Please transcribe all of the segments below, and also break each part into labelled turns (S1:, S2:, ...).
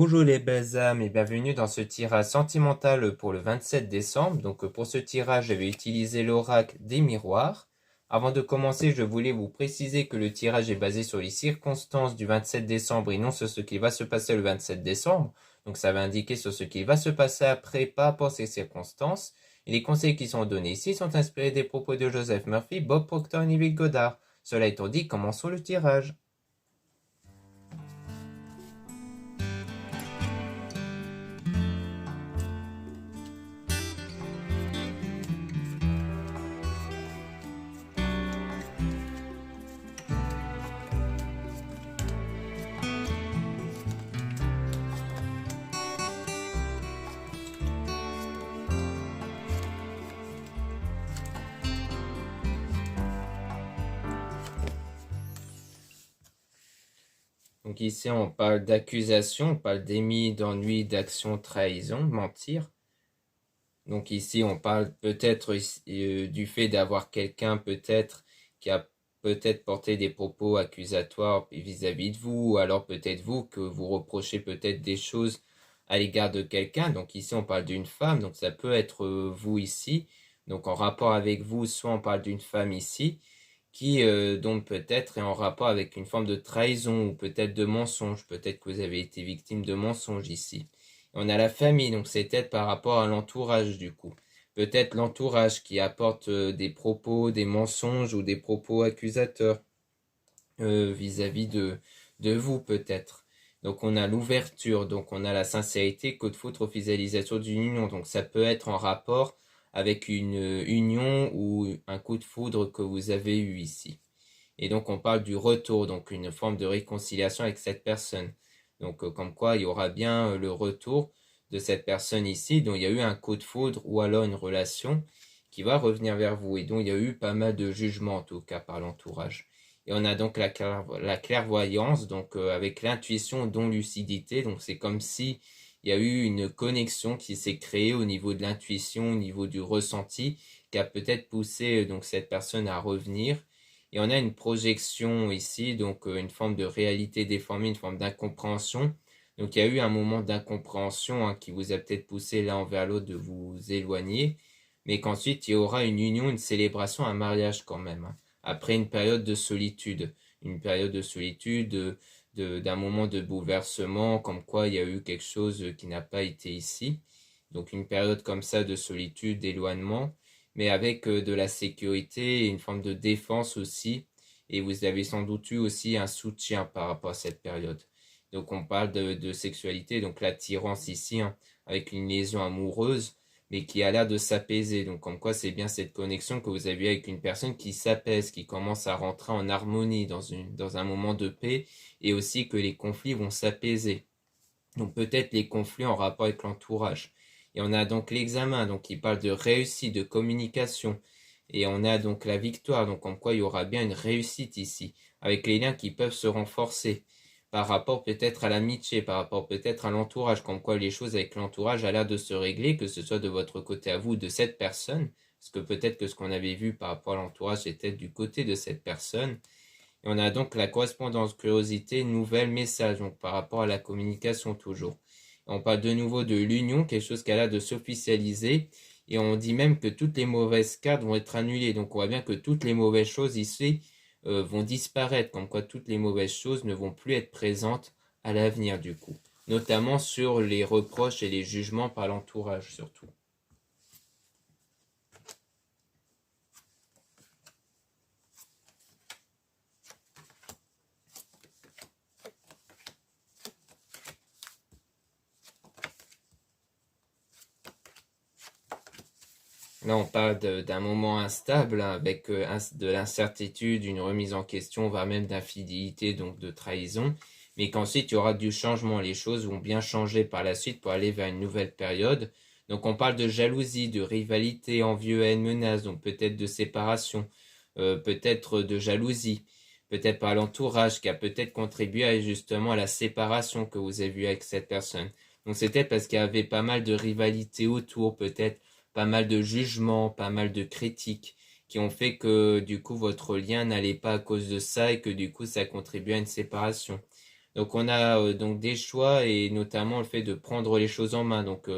S1: Bonjour les belles âmes et bienvenue dans ce tirage sentimental pour le 27 décembre. Donc pour ce tirage, je vais utiliser l'oracle des miroirs. Avant de commencer, je voulais vous préciser que le tirage est basé sur les circonstances du 27 décembre et non sur ce qui va se passer le 27 décembre. Donc ça va indiquer sur ce qui va se passer après par rapport à ces circonstances. Et les conseils qui sont donnés ici sont inspirés des propos de Joseph Murphy, Bob Proctor et Neville Goddard. Cela étant dit, commençons le tirage. Donc ici, on parle d'accusation, on parle d'émis, d'ennui, d'action, trahison, mentir. Donc ici, on parle peut-être du fait d'avoir quelqu'un peut-être qui a peut-être porté des propos accusatoires vis-à-vis de vous, ou alors peut-être vous que vous reprochez peut-être des choses à l'égard de quelqu'un. Donc ici, on parle d'une femme, donc ça peut être vous ici. Donc en rapport avec vous, soit on parle d'une femme ici, qui donc peut-être est en rapport avec une forme de trahison ou peut-être de mensonge. Peut-être que vous avez été victime de mensonge ici. On a la famille, donc c'est peut-être par rapport à l'entourage du coup. Peut-être l'entourage qui apporte des propos, des mensonges ou des propos accusateurs vis-à-vis de vous peut-être. Donc on a l'ouverture, donc on a la sincérité, code faute, officialisation d'une union. Donc ça peut être en rapport avec une union ou un coup de foudre que vous avez eu ici. Et donc on parle du retour, donc une forme de réconciliation avec cette personne. Donc comme quoi il y aura bien le retour de cette personne ici, dont il y a eu un coup de foudre ou alors une relation qui va revenir vers vous et dont il y a eu pas mal de jugements en tout cas par l'entourage. Et on a donc la clairvoyance, donc avec l'intuition dont lucidité, donc c'est comme si il y a eu une connexion qui s'est créée au niveau de l'intuition, au niveau du ressenti, qui a peut-être poussé donc cette personne à revenir. Et on a une projection ici, donc une forme de réalité déformée, une forme d'incompréhension. Donc il y a eu un moment d'incompréhension qui vous a peut-être poussé l'un vers l'autre de vous éloigner, mais qu'ensuite il y aura une union, une célébration, un mariage quand même, après une période de solitude, d'un moment de bouleversement, comme quoi il y a eu quelque chose qui n'a pas été ici. Donc une période comme ça de solitude, d'éloignement, mais avec de la sécurité et une forme de défense aussi. Et vous avez sans doute eu aussi un soutien par rapport à cette période. Donc on parle de sexualité, donc l'attirance ici, avec une liaison amoureuse, mais qui a l'air de s'apaiser. Donc comme quoi c'est bien cette connexion que vous avez avec une personne qui s'apaise, qui commence à rentrer en harmonie dans un moment de paix, et aussi que les conflits vont s'apaiser. Donc peut-être les conflits en rapport avec l'entourage. Et on a donc l'examen, donc qui parle de réussite, de communication. Et on a donc la victoire, donc en quoi il y aura bien une réussite ici, avec les liens qui peuvent se renforcer par rapport peut-être à l'amitié, par rapport peut-être à l'entourage, comme quoi les choses avec l'entourage a l'air de se régler, que ce soit de votre côté à vous, de cette personne, parce que peut-être que ce qu'on avait vu par rapport à l'entourage était du côté de cette personne. Et on a donc la correspondance, curiosité, nouvelle, message, donc par rapport à la communication toujours. On parle de nouveau de l'union, quelque chose qui a l'air de s'officialiser, et on dit même que toutes les mauvaises cartes vont être annulées. Donc on voit bien que toutes les mauvaises choses ici vont disparaître, comme quoi toutes les mauvaises choses ne vont plus être présentes à l'avenir du coup. Notamment sur les reproches et les jugements par l'entourage surtout. Là, on parle d'un moment instable avec de l'incertitude, une remise en question, voire même d'infidélité, donc de trahison, mais qu'ensuite il y aura du changement. Les choses vont bien changer par la suite pour aller vers une nouvelle période. Donc on parle de jalousie, de rivalité, envieux, haine, menace, donc peut-être de séparation, peut-être de jalousie, peut-être par l'entourage qui a peut-être contribué justement à la séparation que vous avez vue avec cette personne. Donc c'est peut-être parce qu'il y avait pas mal de rivalité autour, peut-être pas mal de jugements, pas mal de critiques qui ont fait que du coup votre lien n'allait pas à cause de ça et que du coup ça contribue à une séparation. Donc on a donc des choix et notamment le fait de prendre les choses en main. Donc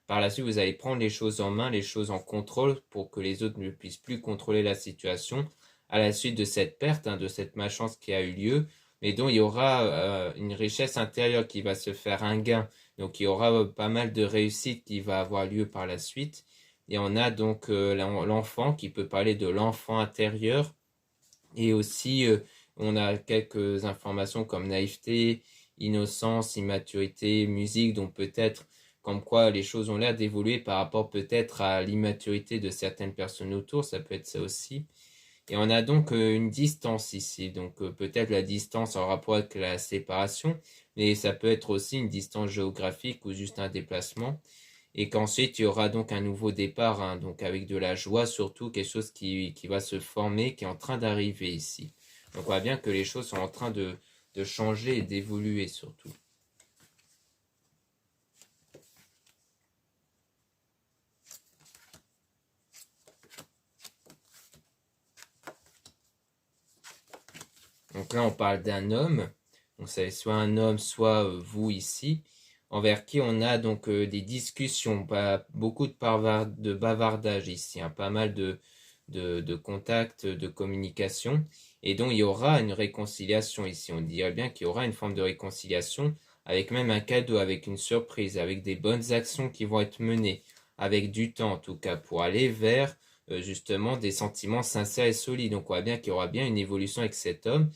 S1: par la suite, vous allez prendre les choses en main, les choses en contrôle pour que les autres ne puissent plus contrôler la situation à la suite de cette perte, de cette malchance qui a eu lieu, mais dont il y aura une richesse intérieure qui va se faire un gain. Donc il y aura pas mal de réussite qui va avoir lieu par la suite. Et on a donc l'enfant qui peut parler de l'enfant intérieur. Et aussi, on a quelques informations comme naïveté, innocence, immaturité, musique, donc peut-être comme quoi les choses ont l'air d'évoluer par rapport peut-être à l'immaturité de certaines personnes autour, ça peut être ça aussi. Et on a donc une distance ici, donc peut-être la distance en rapport avec la séparation, mais ça peut être aussi une distance géographique ou juste un déplacement. Et qu'ensuite il y aura donc un nouveau départ, donc avec de la joie surtout, quelque chose qui va se former, qui est en train d'arriver ici. Donc on voit bien que les choses sont en train de changer et d'évoluer surtout. Donc là on parle d'un homme, donc c'est soit un homme, soit vous ici, envers qui on a donc des discussions, pas beaucoup de bavardage ici, pas mal de contacts, de communication, et donc il y aura une réconciliation ici. On dirait bien qu'il y aura une forme de réconciliation, avec même un cadeau, avec une surprise, avec des bonnes actions qui vont être menées, avec du temps en tout cas, pour aller vers justement des sentiments sincères et solides. Donc on voit bien qu'il y aura bien une évolution avec cet homme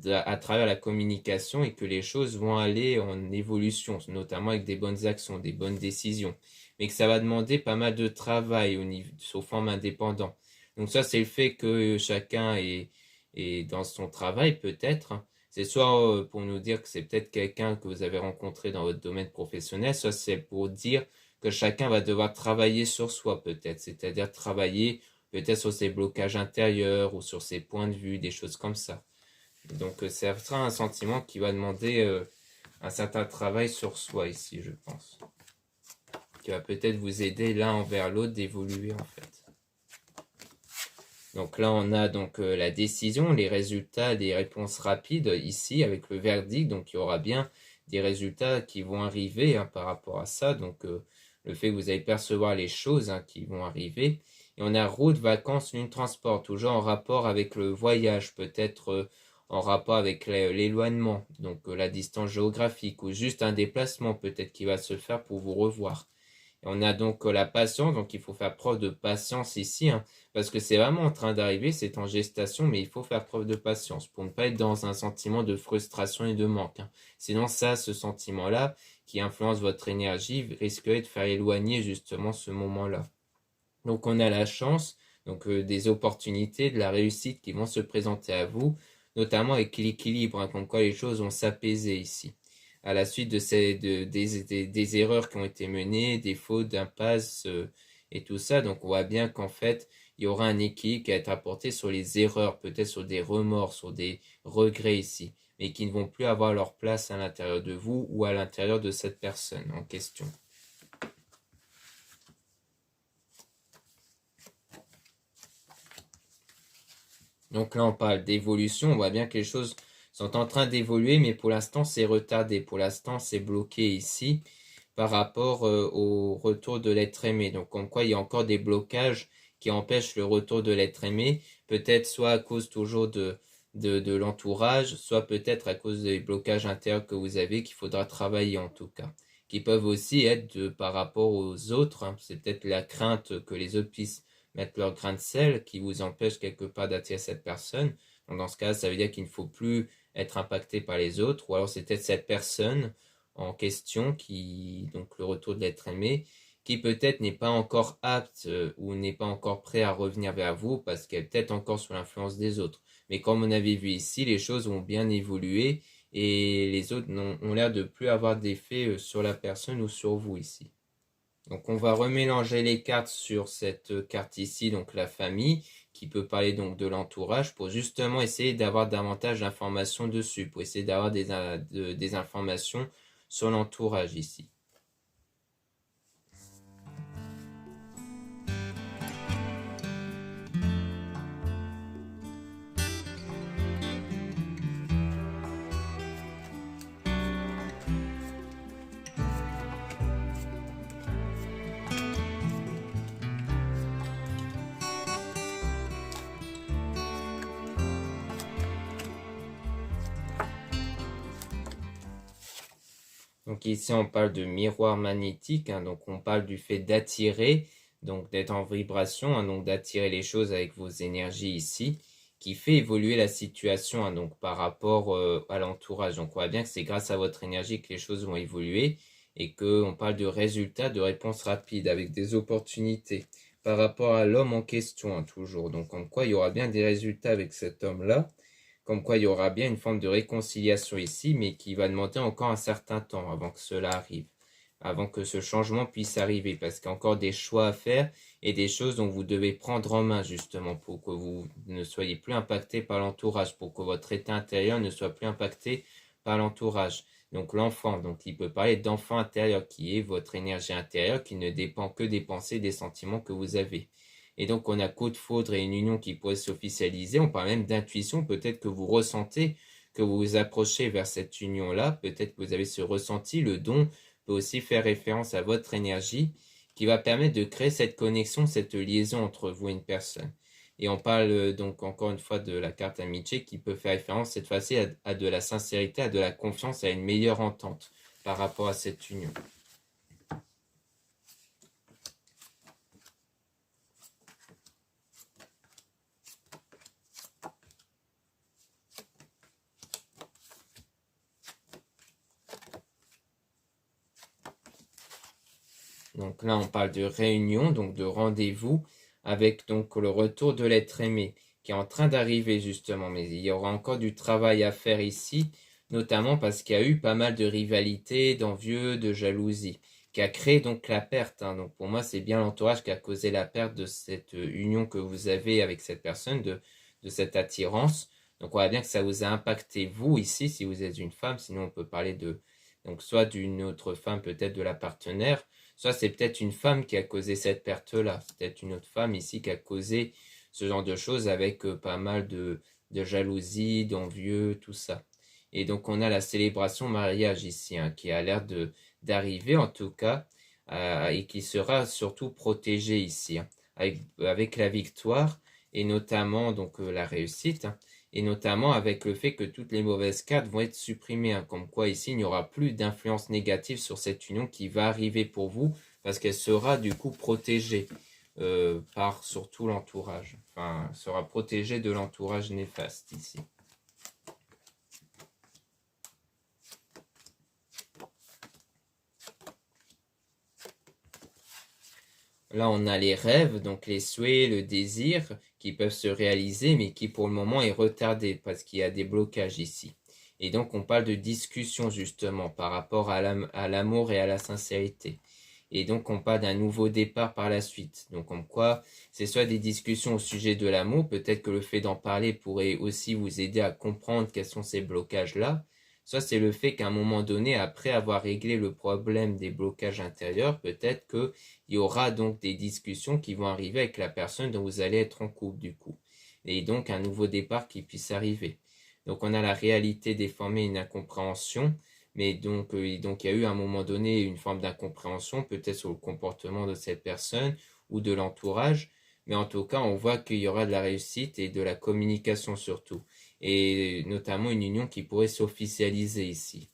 S1: à travers la communication et que les choses vont aller en évolution, notamment avec des bonnes actions, des bonnes décisions. Mais que ça va demander pas mal de travail au niveau, sous forme indépendante. Donc ça, c'est le fait que chacun est dans son travail peut-être. C'est soit pour nous dire que c'est peut-être quelqu'un que vous avez rencontré dans votre domaine professionnel, soit c'est pour dire que chacun va devoir travailler sur soi peut-être, c'est-à-dire travailler peut-être sur ses blocages intérieurs ou sur ses points de vue, des choses comme ça. Donc ça sera un sentiment qui va demander un certain travail sur soi ici, je pense. Qui va peut-être vous aider l'un envers l'autre d'évoluer en fait. Donc là, on a donc la décision, les résultats, des réponses rapides ici avec le verdict. Donc il y aura bien des résultats qui vont arriver par rapport à ça. Donc le fait que vous allez percevoir les choses qui vont arriver. Et on a route, vacances, lune, transport, toujours en rapport avec le voyage, peut-être en rapport avec l'éloignement, donc la distance géographique, ou juste un déplacement peut-être qui va se faire pour vous revoir. Et on a donc la patience, donc il faut faire preuve de patience ici, parce que c'est vraiment en train d'arriver, c'est en gestation, mais il faut faire preuve de patience pour ne pas être dans un sentiment de frustration et de manque. Sinon, ça, ce sentiment-là, qui influence votre énergie, risquerait de faire éloigner justement ce moment-là. Donc on a la chance, donc des opportunités, de la réussite qui vont se présenter à vous, notamment avec l'équilibre, comme quoi les choses vont s'apaiser ici. À la suite des erreurs qui ont été menées, des fautes, d'impasses et tout ça, donc on voit bien qu'en fait, il y aura un équilibre qui va être apporté sur les erreurs, peut-être sur des remords, sur des regrets ici, mais qui ne vont plus avoir leur place à l'intérieur de vous ou à l'intérieur de cette personne en question. Donc là, on parle d'évolution. On voit bien que les choses sont en train d'évoluer, mais pour l'instant, c'est retardé. Pour l'instant, c'est bloqué ici par rapport au retour de l'être aimé. Donc, comme quoi, il y a encore des blocages qui empêchent le retour de l'être aimé. Peut-être soit à cause toujours de l'entourage, soit peut-être à cause des blocages intérieurs que vous avez qu'il faudra travailler en tout cas. Qui peuvent aussi être par rapport aux autres. C'est peut-être la crainte que les autres puissent mettre leur grain de sel qui vous empêche quelque part d'attirer cette personne. Donc dans ce cas, ça veut dire qu'il ne faut plus être impacté par les autres, ou alors c'est peut-être cette personne en question qui, donc le retour de l'être aimé, qui peut-être n'est pas encore apte ou n'est pas encore prêt à revenir vers vous parce qu'elle est peut-être encore sous l'influence des autres. Mais comme on avait vu ici, les choses ont bien évolué et les autres ont l'air de plus avoir d'effet sur la personne ou sur vous ici. Donc on va remélanger les cartes sur cette carte ici, donc la famille, qui peut parler donc de l'entourage, pour justement essayer d'avoir davantage d'informations dessus, pour essayer d'avoir des informations sur l'entourage ici. Donc ici, on parle de miroir magnétique, hein, donc on parle du fait d'attirer, donc d'être en vibration, hein, donc d'attirer les choses avec vos énergies ici, qui fait évoluer la situation, hein, donc par rapport à l'entourage. Donc on voit bien que c'est grâce à votre énergie que les choses vont évoluer et qu'on parle de résultats, de réponses rapides avec des opportunités par rapport à l'homme en question, hein, toujours. Donc comme quoi il y aura bien des résultats avec cet homme-là, comme quoi il y aura bien une forme de réconciliation ici, mais qui va demander encore un certain temps avant que cela arrive, avant que ce changement puisse arriver, parce qu'il y a encore des choix à faire et des choses dont vous devez prendre en main justement pour que vous ne soyez plus impacté par l'entourage, pour que votre état intérieur ne soit plus impacté par l'entourage. Donc l'enfant, donc il peut parler d'enfant intérieur qui est votre énergie intérieure qui ne dépend que des pensées, des sentiments que vous avez. Et donc on a coup de foudre et une union qui pourrait s'officialiser. On parle même d'intuition, peut-être que vous ressentez que vous vous approchez vers cette union-là, peut-être que vous avez ce ressenti, le don peut aussi faire référence à votre énergie qui va permettre de créer cette connexion, cette liaison entre vous et une personne. Et on parle donc encore une fois de la carte amitié qui peut faire référence cette fois-ci à de la sincérité, à de la confiance, à une meilleure entente par rapport à cette union. Donc là, on parle de réunion, donc de rendez-vous, avec donc le retour de l'être aimé, qui est en train d'arriver justement. Mais il y aura encore du travail à faire ici, notamment parce qu'il y a eu pas mal de rivalité, d'envieux, de jalousie, qui a créé donc la perte, hein. Donc pour moi, c'est bien l'entourage qui a causé la perte de cette union que vous avez avec cette personne, de cette attirance. Donc on voit bien que ça vous a impacté vous ici, si vous êtes une femme, sinon on peut parler de, donc soit d'une autre femme, peut-être de la partenaire, soit c'est peut-être une femme qui a causé cette perte-là. C'est peut-être une autre femme ici qui a causé ce genre de choses avec pas mal de jalousie, d'envieux, tout ça. Et donc on a la célébration mariage ici, hein, qui a l'air d'arriver en tout cas, et qui sera surtout protégée ici, hein, avec la victoire et notamment donc la réussite, hein, et notamment avec le fait que toutes les mauvaises cartes vont être supprimées, hein, comme quoi ici il n'y aura plus d'influence négative sur cette union qui va arriver pour vous, parce qu'elle sera du coup protégée par surtout l'entourage, enfin sera protégée de l'entourage néfaste ici. Là, on a les rêves, donc les souhaits, le désir, qui peuvent se réaliser, mais qui pour le moment est retardé parce qu'il y a des blocages ici. Et donc, on parle de discussion justement par rapport à l'amour et à la sincérité. Et donc, on parle d'un nouveau départ par la suite. Donc, comme quoi, c'est soit des discussions au sujet de l'amour, peut-être que le fait d'en parler pourrait aussi vous aider à comprendre quels sont ces blocages-là. Soit c'est le fait qu'à un moment donné, après avoir réglé le problème des blocages intérieurs, peut-être que il y aura donc des discussions qui vont arriver avec la personne dont vous allez être en couple du coup. Et donc un nouveau départ qui puisse arriver. Donc on a la réalité déformée, une incompréhension, mais donc il y a eu à un moment donné une forme d'incompréhension, peut-être sur le comportement de cette personne ou de l'entourage, mais en tout cas on voit qu'il y aura de la réussite et de la communication surtout, et notamment une union qui pourrait s'officialiser ici.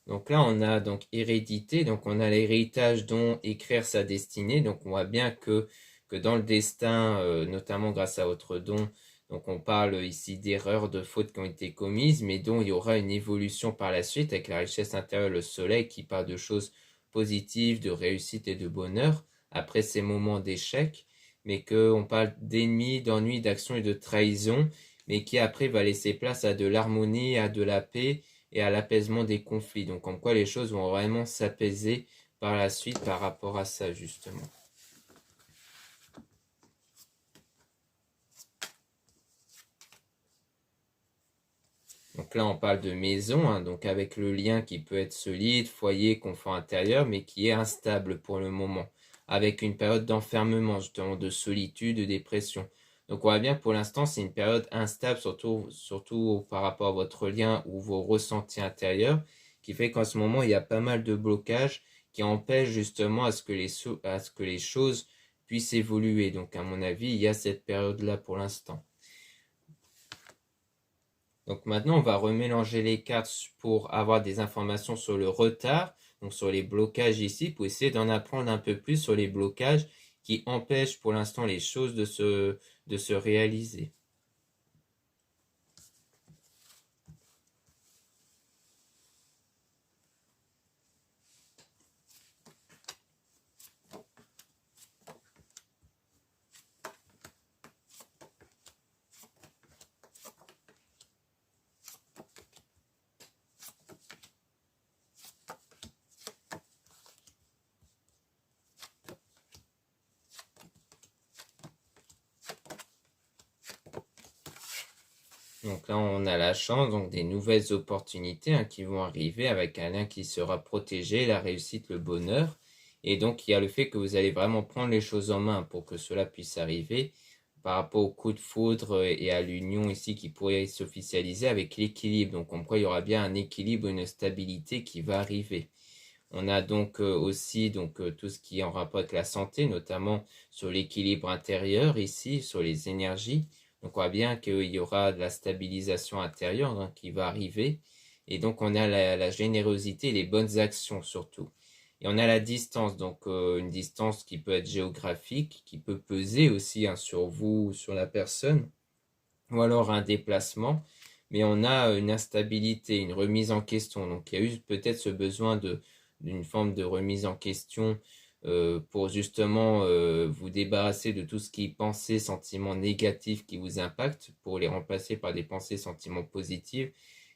S1: Donc là, on a donc hérédité, donc on a l'héritage dont écrire sa destinée. Donc on voit bien que dans le destin, notamment grâce à votre don, donc on parle ici d'erreurs, de fautes qui ont été commises, mais dont il y aura une évolution par la suite avec la richesse intérieure, le soleil qui parle de choses positives, de réussite et de bonheur, après ces moments d'échec, mais qu'on parle d'ennemis, d'ennuis, d'action et de trahison, mais qui après va laisser place à de l'harmonie, à de la paix, et à l'apaisement des conflits. Donc comme quoi les choses vont vraiment s'apaiser par la suite par rapport à ça justement. Donc là on parle de maison, hein, donc avec le lien qui peut être solide, foyer, confort intérieur, mais qui est instable pour le moment, avec une période d'enfermement justement, de solitude, de dépression. Donc on voit bien que pour l'instant c'est une période instable, surtout par rapport à votre lien ou vos ressentis intérieurs, qui fait qu'en ce moment il y a pas mal de blocages qui empêchent justement à ce que les choses puisse évoluer. Donc à mon avis, il y a cette période-là pour l'instant. Donc maintenant, on va remélanger les cartes pour avoir des informations sur le retard, donc sur les blocages ici, pour essayer d'en apprendre un peu plus sur les blocages qui empêchent pour l'instant les choses de se réaliser. Donc là, on a la chance, donc des nouvelles opportunités qui vont arriver avec un lien qui sera protégé, la réussite, le bonheur. Et donc, il y a le fait que vous allez vraiment prendre les choses en main pour que cela puisse arriver par rapport au coup de foudre et à l'union ici qui pourrait s'officialiser avec l'équilibre. Donc, comme quoi il y aura bien un équilibre, une stabilité qui va arriver. On a donc aussi tout ce qui est en rapport avec la santé, notamment sur l'équilibre intérieur ici, sur les énergies. Donc on voit bien qu'il y aura de la stabilisation intérieure qui va arriver. Et donc on a la générosité et les bonnes actions surtout. Et on a la distance, donc une distance qui peut être géographique, qui peut peser aussi sur vous ou sur la personne, ou alors un déplacement. Mais on a une instabilité, une remise en question. Donc il y a eu peut-être ce besoin d'une forme de remise en question pour justement vous débarrasser de tout ce qui est pensées, sentiments négatifs qui vous impactent, pour les remplacer par des pensées, sentiments positifs.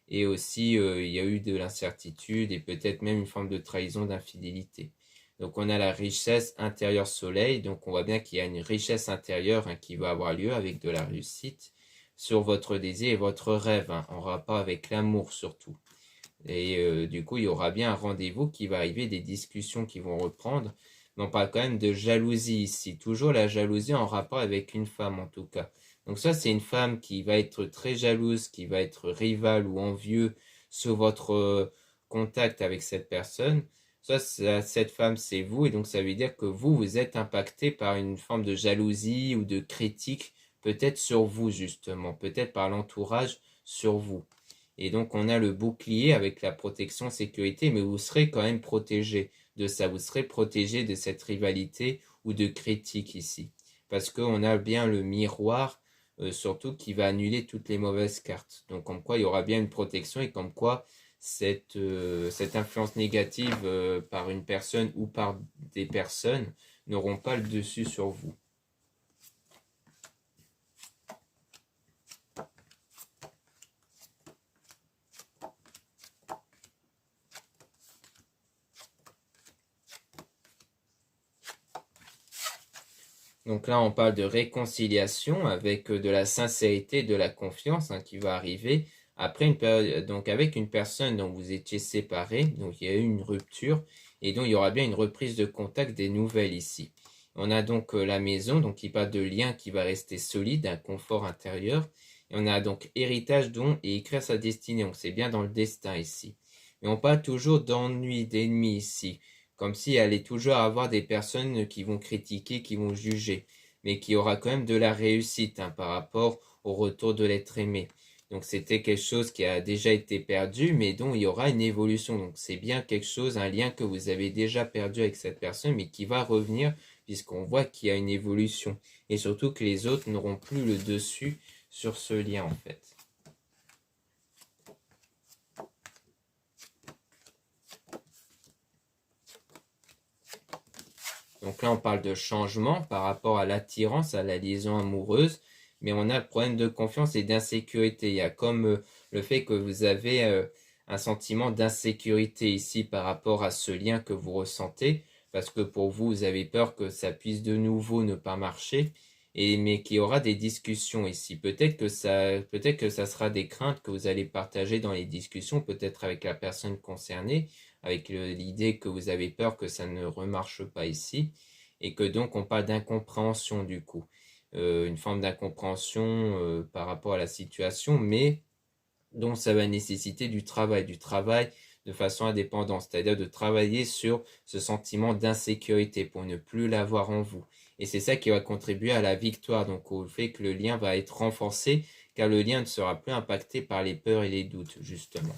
S1: Et aussi, il y a eu de l'incertitude et peut-être même une forme de trahison, d'infidélité. Donc on a la richesse intérieure soleil, donc on voit bien qu'il y a une richesse intérieure qui va avoir lieu avec de la réussite sur votre désir et votre rêve, en rapport avec l'amour surtout. Et du coup, il y aura bien un rendez-vous qui va arriver, des discussions qui vont reprendre. Mais on parle quand même de jalousie ici. Toujours la jalousie en rapport avec une femme en tout cas. Donc ça, c'est une femme qui va être très jalouse, qui va être rivale ou envieux sur votre contact avec cette personne. Ça, cette femme, c'est vous. Et donc ça veut dire que vous êtes impacté par une forme de jalousie ou de critique, peut-être sur vous justement, peut-être par l'entourage sur vous. Et donc, on a le bouclier avec la protection sécurité, mais vous serez quand même protégé de ça. Vous serez protégé de cette rivalité ou de critique ici. Parce qu'on a bien le miroir, surtout, qui va annuler toutes les mauvaises cartes. Donc, comme quoi, il y aura bien une protection et comme quoi cette influence négative par une personne ou par des personnes n'auront pas le dessus sur vous. Donc là, on parle de réconciliation avec de la sincérité, de la confiance qui va arriver après une période, donc avec une personne dont vous étiez séparés, donc il y a eu une rupture et donc il y aura bien une reprise de contact, des nouvelles ici. On a donc la maison, donc qui parle de lien qui va rester solide, un confort intérieur. Et on a donc héritage, don et écrire sa destinée, donc c'est bien dans le destin ici. Mais on parle toujours d'ennui, d'ennemi ici, comme s'il allait toujours avoir des personnes qui vont critiquer, qui vont juger, mais qui aura quand même de la réussite par rapport au retour de l'être aimé. Donc c'était quelque chose qui a déjà été perdu, mais dont il y aura une évolution. Donc c'est bien quelque chose, un lien que vous avez déjà perdu avec cette personne, mais qui va revenir, puisqu'on voit qu'il y a une évolution. Et surtout que les autres n'auront plus le dessus sur ce lien en fait. Donc là, on parle de changement par rapport à l'attirance, à la liaison amoureuse, mais on a le problème de confiance et d'insécurité. Il y a comme le fait que vous avez un sentiment d'insécurité ici par rapport à ce lien que vous ressentez, parce que pour vous, vous avez peur que ça puisse de nouveau ne pas marcher, mais qu'il y aura des discussions ici. Peut-être que ça sera des craintes que vous allez partager dans les discussions, peut-être avec la personne concernée, avec l'idée que vous avez peur que ça ne remarche pas ici, et que donc on parle d'incompréhension du coup. Une forme d'incompréhension par rapport à la situation, mais dont ça va nécessiter du travail de façon indépendante, c'est-à-dire de travailler sur ce sentiment d'insécurité pour ne plus l'avoir en vous. Et c'est ça qui va contribuer à la victoire, donc au fait que le lien va être renforcé, car le lien ne sera plus impacté par les peurs et les doutes, justement.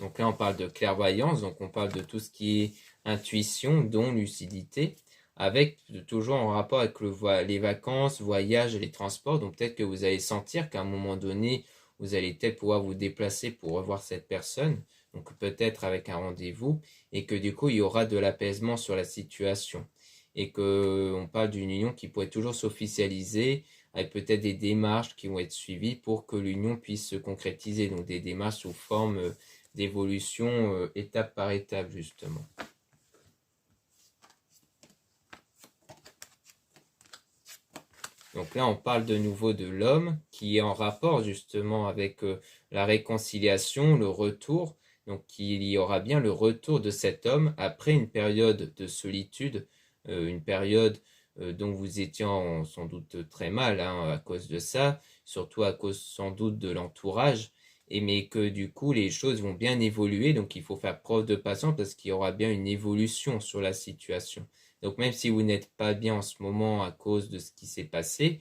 S1: Donc là, on parle de clairvoyance, donc on parle de tout ce qui est intuition, don, lucidité, avec toujours en rapport avec les vacances, voyages et les transports. Donc peut-être que vous allez sentir qu'à un moment donné, vous allez peut-être pouvoir vous déplacer pour revoir cette personne, donc peut-être avec un rendez-vous, et que du coup, il y aura de l'apaisement sur la situation. Et qu'on parle d'une union qui pourrait toujours s'officialiser, avec peut-être des démarches qui vont être suivies pour que l'union puisse se concrétiser, donc des démarches sous forme d'évolution étape par étape, justement. Donc là, on parle de nouveau de l'homme qui est en rapport justement avec la réconciliation, le retour. Donc il y aura bien le retour de cet homme après une période de solitude, une période dont vous étiez sans doute très mal à cause de ça, surtout à cause sans doute de l'entourage, mais que du coup les choses vont bien évoluer. Donc il faut faire preuve de patience parce qu'il y aura bien une évolution sur la situation. Donc même si vous n'êtes pas bien en ce moment à cause de ce qui s'est passé,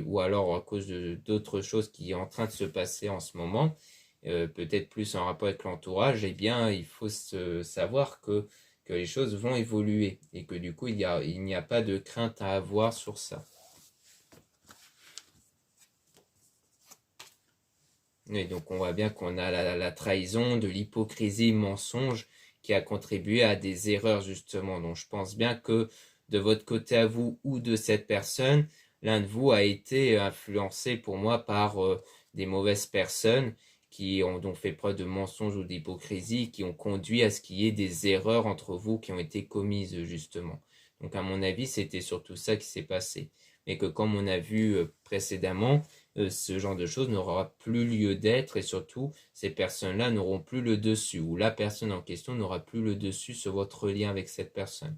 S1: ou alors à cause d'autres choses qui sont en train de se passer en ce moment, peut-être plus en rapport avec l'entourage, eh bien il faut savoir que les choses vont évoluer et que du coup il n'y a pas de crainte à avoir sur ça. Et donc on voit bien qu'on a la trahison, de l'hypocrisie, mensonge qui a contribué à des erreurs justement. Donc je pense bien que de votre côté à vous ou de cette personne, l'un de vous a été influencé pour moi par des mauvaises personnes qui ont donc fait preuve de mensonge ou d'hypocrisie, qui ont conduit à ce qu'il y ait des erreurs entre vous qui ont été commises justement. Donc à mon avis, c'était surtout ça qui s'est passé. Mais que comme on a vu précédemment, ce genre de choses n'aura plus lieu d'être et surtout ces personnes-là n'auront plus le dessus ou la personne en question n'aura plus le dessus sur votre lien avec cette personne.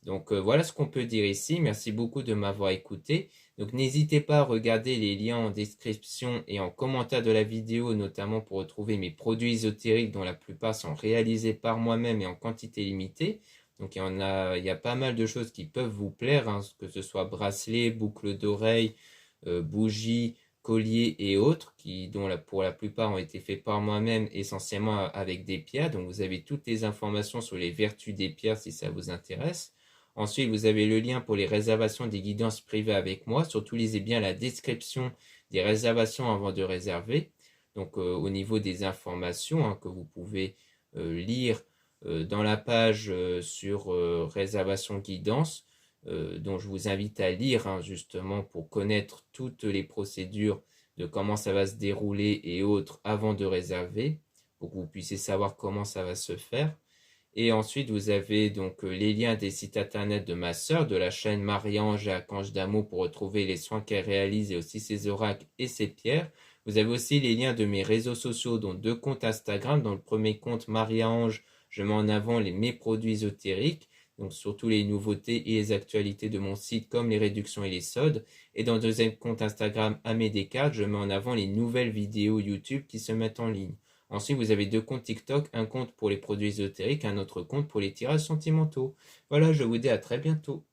S1: Donc voilà ce qu'on peut dire ici. Merci beaucoup de m'avoir écouté. Donc n'hésitez pas à regarder les liens en description et en commentaire de la vidéo, notamment pour retrouver mes produits ésotériques dont la plupart sont réalisés par moi-même et en quantité limitée. Donc il y a pas mal de choses qui peuvent vous plaire, hein, que ce soit bracelets, boucles d'oreilles, bougies, colliers et autres, dont pour la plupart ont été faits par moi-même, essentiellement avec des pierres. Donc vous avez toutes les informations sur les vertus des pierres si ça vous intéresse. Ensuite, vous avez le lien pour les réservations des guidances privées avec moi. Surtout, lisez bien la description des réservations avant de réserver. Donc, au niveau des informations hein, que vous pouvez lire dans la page sur réservation guidance, dont je vous invite à lire hein, justement pour connaître toutes les procédures de comment ça va se dérouler et autres avant de réserver, pour que vous puissiez savoir comment ça va se faire. Et ensuite, vous avez donc les liens des sites internet de ma sœur, de la chaîne Marie-Ange et Archange d'amour pour retrouver les soins qu'elle réalise et aussi ses oracles et ses pierres. Vous avez aussi les liens de mes réseaux sociaux, dont 2 comptes Instagram. Dans le premier compte Marie-Ange, je mets en avant mes produits ésotériques, donc surtout les nouveautés et les actualités de mon site comme les réductions et les soldes. Et dans le deuxième compte Instagram Amé Descartes, je mets en avant les nouvelles vidéos YouTube qui se mettent en ligne. Ensuite, vous avez 2 comptes TikTok, un compte pour les produits ésotériques, un autre compte pour les tirages sentimentaux. Voilà, je vous dis à très bientôt.